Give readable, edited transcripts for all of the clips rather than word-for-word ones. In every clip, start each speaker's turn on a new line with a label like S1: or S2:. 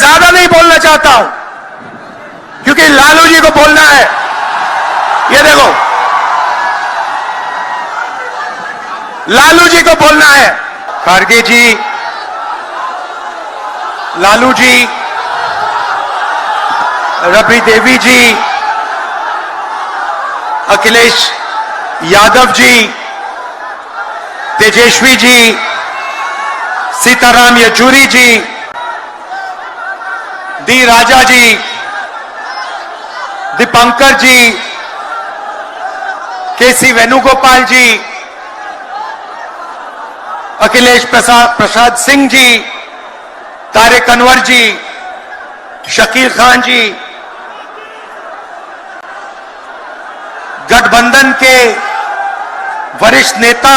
S1: ज्यादा नहीं बोलना चाहता हूं क्योंकि लालू जी को बोलना है। ये देखो, लालू जी को बोलना है। खड़गे जी, लालू जी, रवि देवी जी, अखिलेश यादव जी, तेजस्वी जी, सीताराम येचुरी जी, डी राजा जी, दीपंकर जी, केसी वेणुगोपाल जी, अखिलेश प्रसाद सिंह जी, तारिक अनवर जी, शकील खान जी, गठबंधन के वरिष्ठ नेता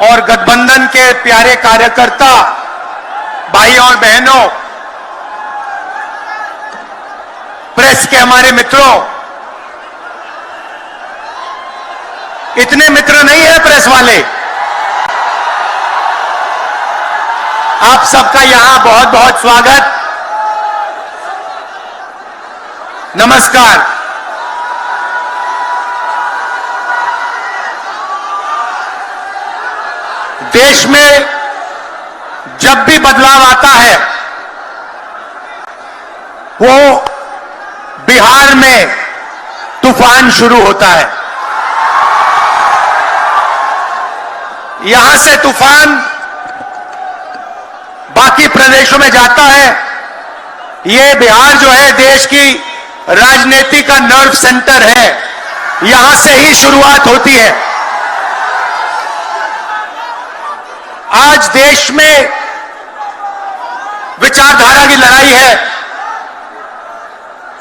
S1: और गठबंधन के प्यारे कार्यकर्ता, भाइयों और बहनों, प्रेस के हमारे मित्रों, इतने मित्र नहीं है प्रेस वाले। आप सबका यहां बहुत बहुत स्वागत, नमस्कार। देश में जब भी बदलाव आता है वो बिहार में तूफान शुरू होता है। यहां से तूफान बाकी प्रदेशों में जाता है। ये बिहार जो है देश की राजनीति का नर्व सेंटर है, यहां से ही शुरुआत होती है। आज देश में विचारधारा की लड़ाई है।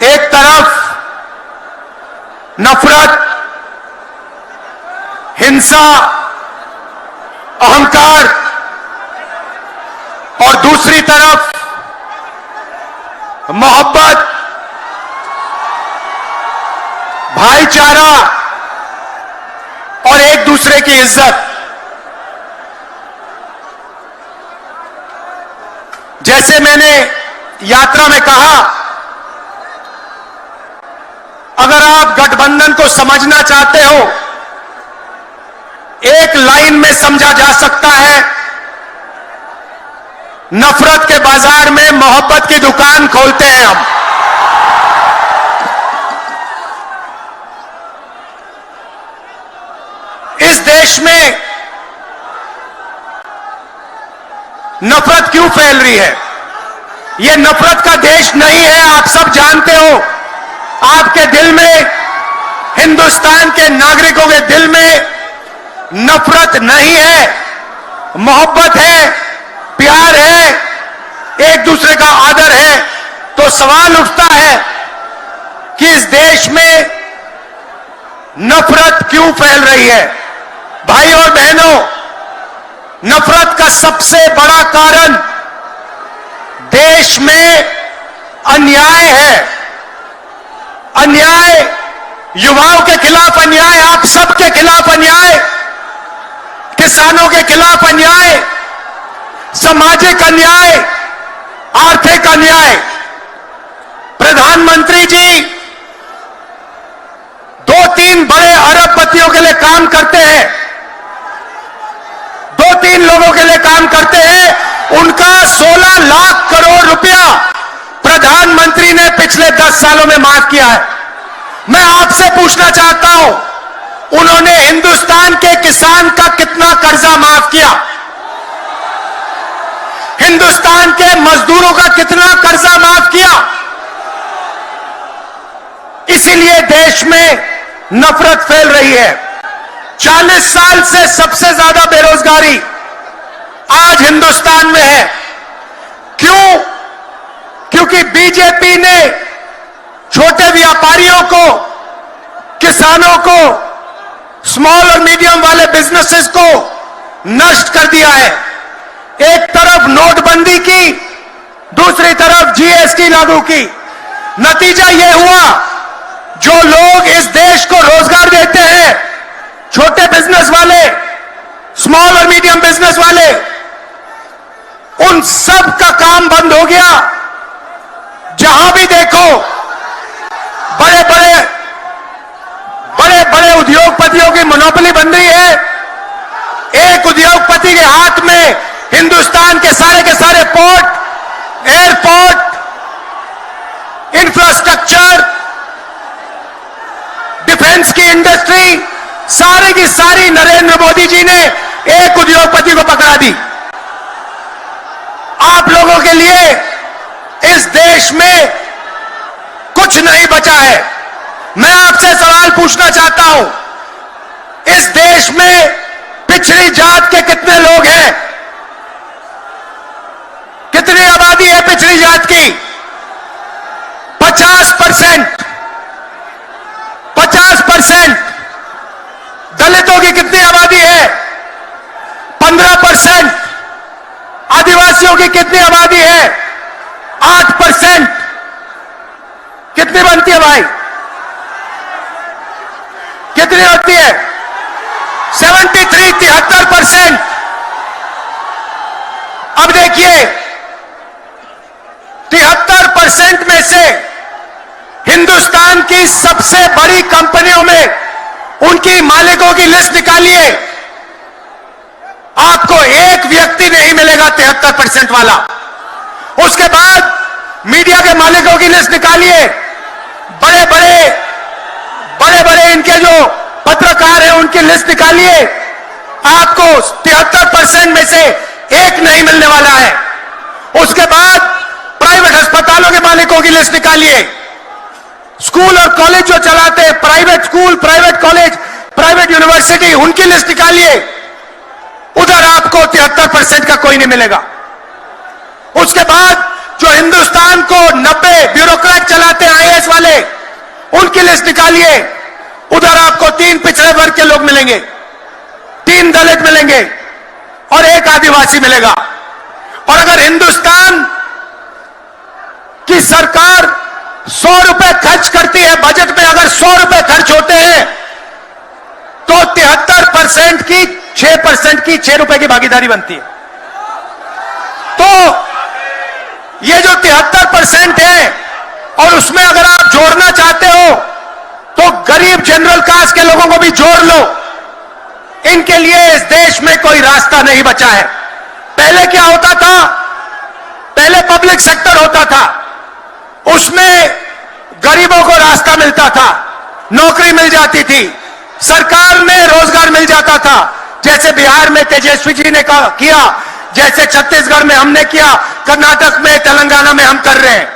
S1: एक तरफ नफरत, हिंसा, अहंकार और दूसरी तरफ मोहब्बत, भाईचारा और एक दूसरे की इज्जत। जैसे मैंने यात्रा में कहा, अगर आप गठबंधन को समझना चाहते हो, एक लाइन में समझा जा सकता है, नफरत के बाजार में मोहब्बत की दुकान खोलते हैं हम। इस देश में नफरत क्यों फैल रही है? यह नफरत का देश नहीं है, आप सब जानते हो। आपके दिल में, हिंदुस्तान के नागरिकों के दिल में नफरत नहीं है, मोहब्बत है, प्यार है, एक दूसरे का आदर है। तो सवाल उठता है कि इस देश में नफरत क्यों फैल रही है? भाइयों और बहनों, नफरत का सबसे बड़ा कारण देश में अन्याय है। अन्याय, युवाओं के खिलाफ अन्याय, आप सबके खिलाफ अन्याय, किसानों के खिलाफ अन्याय, सामाजिक अन्याय, आर्थिक अन्याय। प्रधानमंत्री जी 2-3 बड़े अरबपतियों के लिए काम करते हैं, 2-3 लोगों के लिए काम करते हैं। उनका 16 लाख करोड़ रुपया प्रधानमंत्री ने पिछले 10 सालों में माफ किया है। मैं आपसे पूछना चाहता हूं, उन्होंने हिंदुस्तान के किसान का कितना कर्जा माफ किया? हिंदुस्तान के मजदूरों का कितना कर्जा माफ किया? इसीलिए देश में नफरत फैल रही है। 40 साल से सबसे ज्यादा बेरोजगारी आज हिंदुस्तान में है। क्यों? क्योंकि बीजेपी ने छोटे व्यापारियों को, किसानों को, स्मॉल और मीडियम वाले बिजनेसेस को नष्ट कर दिया है। एक तरफ नोटबंदी की, दूसरी तरफ जीएसटी लागू की। नतीजा यह हुआ, जो लोग इस देश को रोजगार देते हैं, छोटे बिजनेस वाले, स्मॉल और मीडियम बिजनेस वाले, उन सब का काम बंद हो गया। जहां भी देखो बड़े बड़े उद्योगपतियों की मोनोपोली बन रही है। एक उद्योगपति के हाथ में हिंदुस्तान के सारे पोर्ट, एयरपोर्ट, इंफ्रास्ट्रक्चर, डिफेंस की इंडस्ट्री, सारी की सारी नरेंद्र मोदी जी ने एक उद्योगपति को पकड़ा दी। आप लोगों के लिए इस देश में कुछ नहीं बचा है। मैं आपसे सवाल पूछना चाहता हूं, इस देश में पिछड़ी जात के कितने लोग हैं? कितनी आबादी है पिछड़ी जात की? 50%। 50%। दलितों की कितनी आबादी है? 15%। आदिवासियों की कितनी आबादी है? 8%। कितनी बनती है भाई? कितनी होती है? 73, 73%। अब देखिए, 73% में से हिंदुस्तान की सबसे बड़ी कंपनियों में उनकी मालिकों की लिस्ट निकालिए, आपको एक व्यक्ति नहीं मिलेगा 73% वाला। उसके बाद मीडिया के मालिकों की लिस्ट निकालिए, बड़े बड़े इनके जो पत्रकार हैं उनकी लिस्ट निकालिए, आपको 73% में से एक नहीं मिलने वाला है। उसके बाद प्राइवेट अस्पतालों के मालिकों की लिस्ट निकालिए, स्कूल और कॉलेज जो चलाते हैं, private school, private college, private university, उनकी लिस्ट निकालिए, उधर आपको 73% का कोई नहीं मिलेगा। उसके बाद जो हिंदुस्तान को 90 ब्यूरोक्रेट चलाते हैं, आईएएस वाले, उनकी लिस्ट निकालिए, उधर आपको 3 पिछड़े वर्ग के लोग मिलेंगे, 3 दलित मिलेंगे और 1 आदिवासी मिलेगा। और अगर हिंदुस्तान की सरकार 100 रुपए खर्च करती है, बजट में अगर 100 रुपए खर्च होते हैं तो 73% की 6% की 6 रुपए की भागीदारी बनती है। तो ये जो 73% है, और उसमें अगर आप जोड़ना चाहते हो तो गरीब जनरल कास्ट के लोगों को भी जोड़ लो। इनके लिए इस देश में कोई रास्ता नहीं बचा है। पहले क्या होता था? पहले पब्लिक सेक्टर होता था, उसमें गरीबों को रास्ता मिलता था, नौकरी मिल जाती थी, सरकार में रोजगार मिल जाता था, जैसे बिहार में तेजस्वी जी ने किया, जैसे छत्तीसगढ़ में हमने किया, कर्नाटक में, तेलंगाना में हम कर रहे हैं।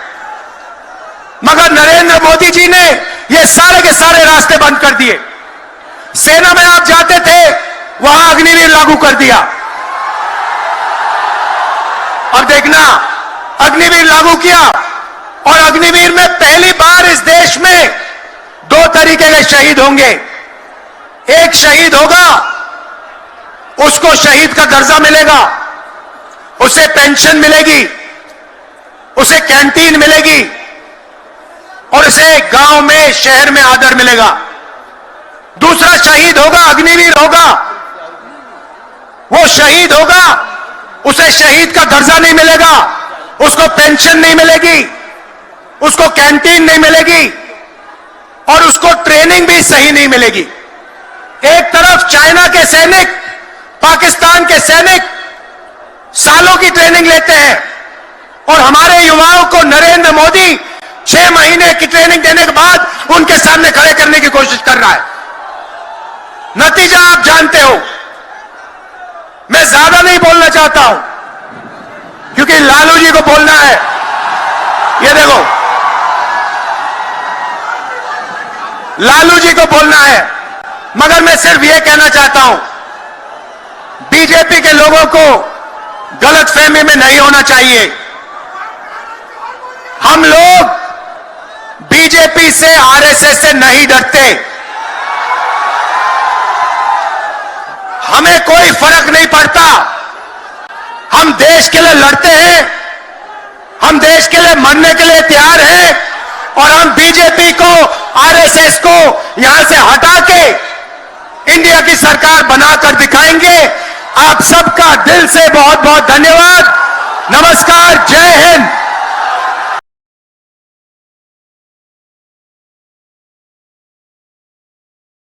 S1: मगर नरेंद्र मोदी जी ने ये सारे के सारे रास्ते बंद कर दिए। सेना में आप जाते थे, वहां अग्निवीर लागू कर दिया। अब देखना, अग्निवीर लागू किया, और अग्निवीर में पहली बार इस देश में 2 तरीके के शहीद होंगे। एक शहीद होगा, उसको शहीद का दर्जा मिलेगा, उसे पेंशन मिलेगी, उसे कैंटीन मिलेगी, और उसे गांव में, शहर में आदर मिलेगा। दूसरा शहीद होगा, अग्निवीर होगा, वो शहीद होगा, उसे शहीद का दर्जा नहीं मिलेगा, उसको पेंशन नहीं मिलेगी, उसको कैंटीन नहीं मिलेगी, और उसको ट्रेनिंग भी सही नहीं मिलेगी। एक तरफ चाइना के सैनिक, पाकिस्तान के सैनिक सालों की ट्रेनिंग लेते हैं, और हमारे युवाओं को नरेंद्र मोदी 6 महीने की ट्रेनिंग देने के बाद उनके सामने खड़े करने की कोशिश कर रहा है। नतीजा आप जानते हो। मैं ज्यादा नहीं बोलना चाहता हूं, क्योंकि लालू जी को बोलना है। ये देखो, लालू जी को बोलना है, मगर मैं सिर्फ ये कहना चाहता हूं, बीजेपी के लोगों को गलतफहमी में नहीं होना चाहिए। हम लोग बीजेपी से, आरएसएस से नहीं डरते। हमें कोई फर्क नहीं पड़ता। हम देश के लिए लड़ते हैं, हम देश के लिए मरने के लिए तैयार हैं, और हम बीजेपी को, आरएसएस को यहां से हटा के इंडिया की सरकार बनाकर दिखाएंगे। आप सबका दिल से बहुत बहुत धन्यवाद। नमस्कार।